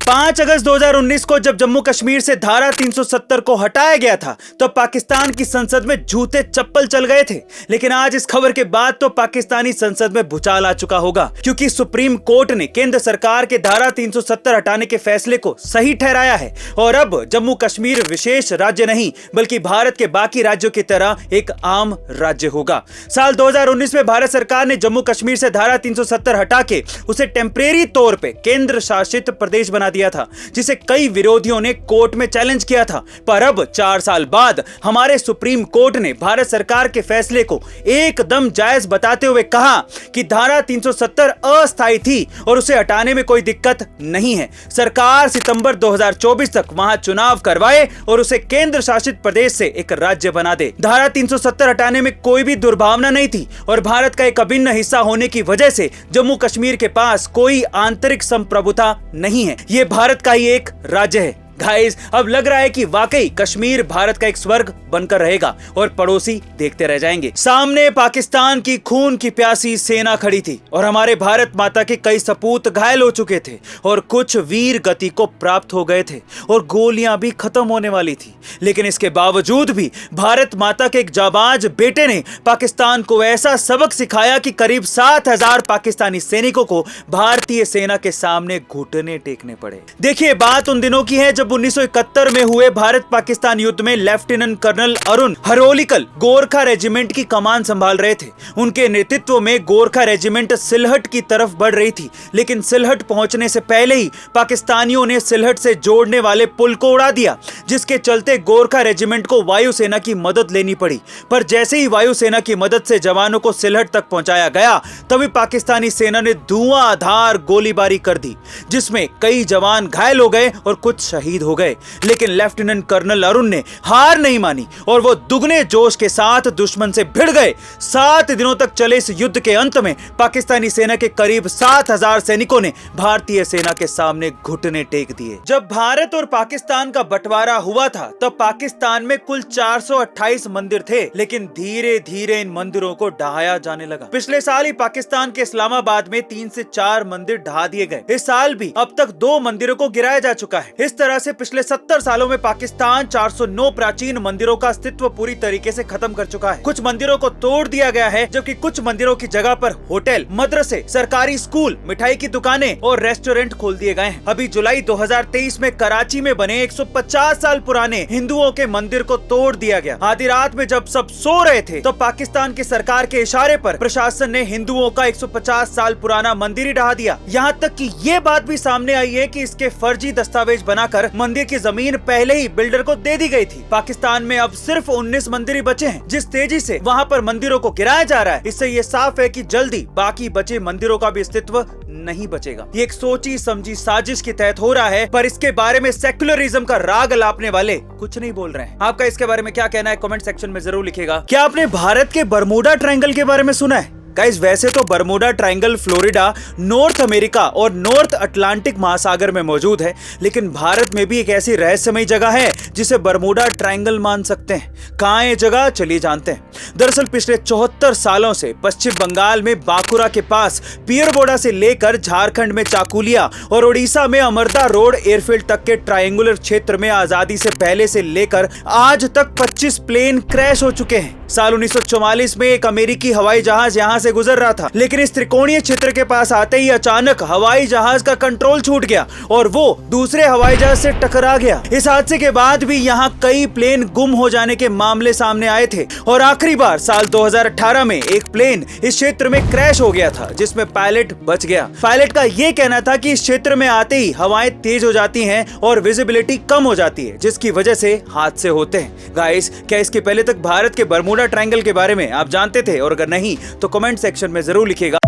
5 अगस्त 2019 को जब जम्मू कश्मीर से धारा 370 को हटाया गया था तो पाकिस्तान की संसद में जूते चप्पल चल गए थे। लेकिन आज इस खबर के बाद तो पाकिस्तानी संसद में भूचाल आ चुका होगा, क्योंकि सुप्रीम कोर्ट ने केंद्र सरकार के धारा 370 हटाने के फैसले को सही ठहराया है और अब जम्मू कश्मीर विशेष राज्य नहीं बल्कि भारत के बाकी राज्यों की तरह एक आम राज्य होगा। साल 2019 में भारत सरकार ने जम्मू कश्मीर से धारा 370 हटा के उसे टेम्परेरी तौर पे केंद्र शासित प्रदेश बना दिया था, जिसे कई विरोधियों ने कोर्ट में चैलेंज किया था। पर अब 4 साल बाद हमारे सुप्रीम कोर्ट ने भारत सरकार के फैसले को एकदम जायज बताते हुए कहा कि धारा 370 अस्थायी थी और उसे हटाने में कोई दिक्कत नहीं है। सरकार सितंबर 2024 तक वहां चुनाव करवाए और उसे केंद्र शासित प्रदेश से एक राज्य बना दे। धारा 370 हटाने में कोई भी दुर्भावना नहीं थी और भारत का एक अभिन्न हिस्सा होने की वजह से जम्मू कश्मीर के पास कोई आंतरिक संप्रभुता नहीं है। ये भारत का ही एक राज्य है। गाइस, अब लग रहा है कि वाकई कश्मीर भारत का एक स्वर्ग बनकर रहेगा और पड़ोसी देखते रह जाएंगे। सामने पाकिस्तान की खून की प्यासी सेना खड़ी थी और हमारे भारत माता के कई सपूत घायल हो चुके थे और कुछ वीर गति को प्राप्त हो गए थे और गोलियां भी खत्म होने वाली थी। लेकिन इसके बावजूद भी भारत माता के एक जाबाज बेटे ने पाकिस्तान को ऐसा सबक सिखाया कि करीब 7,000 पाकिस्तानी सैनिकों को भारतीय सेना के सामने घुटने टेकने पड़े। देखिए, बात उन दिनों की है जब 1971 में हुए भारत पाकिस्तान युद्ध में lieutenant colonel Arun Harolikar Gorkha regiment की कमान संभाल रहे थे। उनके नेतृत्व में गोरखा रेजिमेंट सिलहट की तरफ बढ़ रही थी, लेकिन सिलहट पहुंचने से पहले ही पाकिस्तानियों ने सिलहट से जोड़ने वाले पुल को उड़ा दिया, जिसके चलते गोरखा रेजिमेंट को वायुसेना की मदद लेनी पड़ी। पर जैसे ही वायुसेना की मदद से जवानों को सिलहट तक पहुंचाया गया, तभी पाकिस्तानी सेना ने धुआंधार गोलीबारी कर दी, जिसमें कई जवान घायल हो गए और कुछ शहीद हो गए। लेकिन लेफ्टिनेंट कर्नल अरुण ने हार नहीं मानी और वो दुगने जोश के साथ दुश्मन से भिड़ गए। 7 दिनों तक चले इस युद्ध के अंत में पाकिस्तानी सेना के करीब 7,000 सैनिकों ने भारतीय सेना के सामने घुटने टेक दिए। जब भारत और पाकिस्तान का बंटवारा हुआ था तब पाकिस्तान में कुल 428 मंदिर थे, लेकिन धीरे धीरे इन मंदिरों को ढहाया जाने लगा। पिछले साल ही पाकिस्तान के इस्लामाबाद में 3 से 4 मंदिर ढहा दिए गए। इस साल भी अब तक 2 मंदिरों को गिराया जा चुका है। इस तरह से पिछले 70 सालों में पाकिस्तान 409 प्राचीन मंदिरों का अस्तित्व पूरी तरीके से खत्म कर चुका है। कुछ मंदिरों को तोड़ दिया गया है, जबकि कुछ मंदिरों की जगह पर होटल, मदरसे, सरकारी स्कूल, मिठाई की दुकानें और रेस्टोरेंट खोल दिए गए हैं। अभी जुलाई 2023 में कराची में बने 150 साल पुराने हिंदुओं के मंदिर को तोड़ दिया गया। आधी रात में जब सब सो रहे थे तो पाकिस्तान की सरकार के इशारे पर प्रशासन ने हिंदुओं का 150 साल पुराना मंदिर ही ढहा दिया। यहाँ तक कि ये बात भी सामने आई है कि इसके फर्जी दस्तावेज बनाकर मंदिर की जमीन पहले ही बिल्डर को दे दी गई थी। पाकिस्तान में अब सिर्फ 19 मंदिर ही बचे हैं। जिस तेजी से वहाँ पर मंदिरों को गिराया जा रहा है, इससे ये साफ है कि जल्दी बाकी बचे मंदिरों का भी अस्तित्व नहीं बचेगा। ये एक सोची समझी साजिश के तहत हो रहा है, पर इसके बारे में सेक्युलरिज्म का राग अलापने वाले कुछ नहीं बोल रहे हैं। आपका इसके बारे में क्या कहना है कमेंट सेक्शन में जरूर लिखिएगा। क्या आपने भारत के बरमूडा ट्रायंगल के बारे में सुना है? गाइस, वैसे तो Bermuda triangle Florida, north America और नॉर्थ अटलांटिक महासागर में मौजूद है, लेकिन भारत में भी एक ऐसी रहस्यमयी जगह है जिसे बरमूडा ट्रायंगल मान सकते हैं। कहां है जगह, चलिए जानते हैं। दरअसल पिछले 74 सालों से पश्चिम बंगाल में बांकुरा के पास पियरबोड़ा से लेकर झारखंड में चाकुलिया और उड़ीसा में अमरदा रोड एयरफील्ड तक के ट्रायंगुलर क्षेत्र में आजादी से पहले से लेकर आज तक 25 प्लेन क्रैश हो चुके हैं। साल 1944 में एक अमेरिकी हवाई जहाज यहां से गुजर रहा था, लेकिन इस त्रिकोणीय क्षेत्र के पास आते ही अचानक हवाई जहाज का कंट्रोल छूट गया और वो दूसरे हवाई जहाज से टकरा गया। इस हादसे के बाद भी यहाँ कई प्लेन गुम हो जाने के मामले सामने आए थे और आखिरी बार साल 2018 में एक प्लेन इस क्षेत्र में क्रैश हो गया था, जिसमें पायलट बच गया। पायलट का ये कहना था कि इस क्षेत्र में आते ही हवाएं तेज हो जाती हैं और विजिबिलिटी कम हो जाती है, जिसकी वजह से हादसे होते हैं। गाइस, क्या इसके पहले तक भारत के बरमूडा ट्रायंगल के बारे में आप जानते थे? और अगर नहीं तो कमेंट सेक्शन में जरूर लिखिएगा।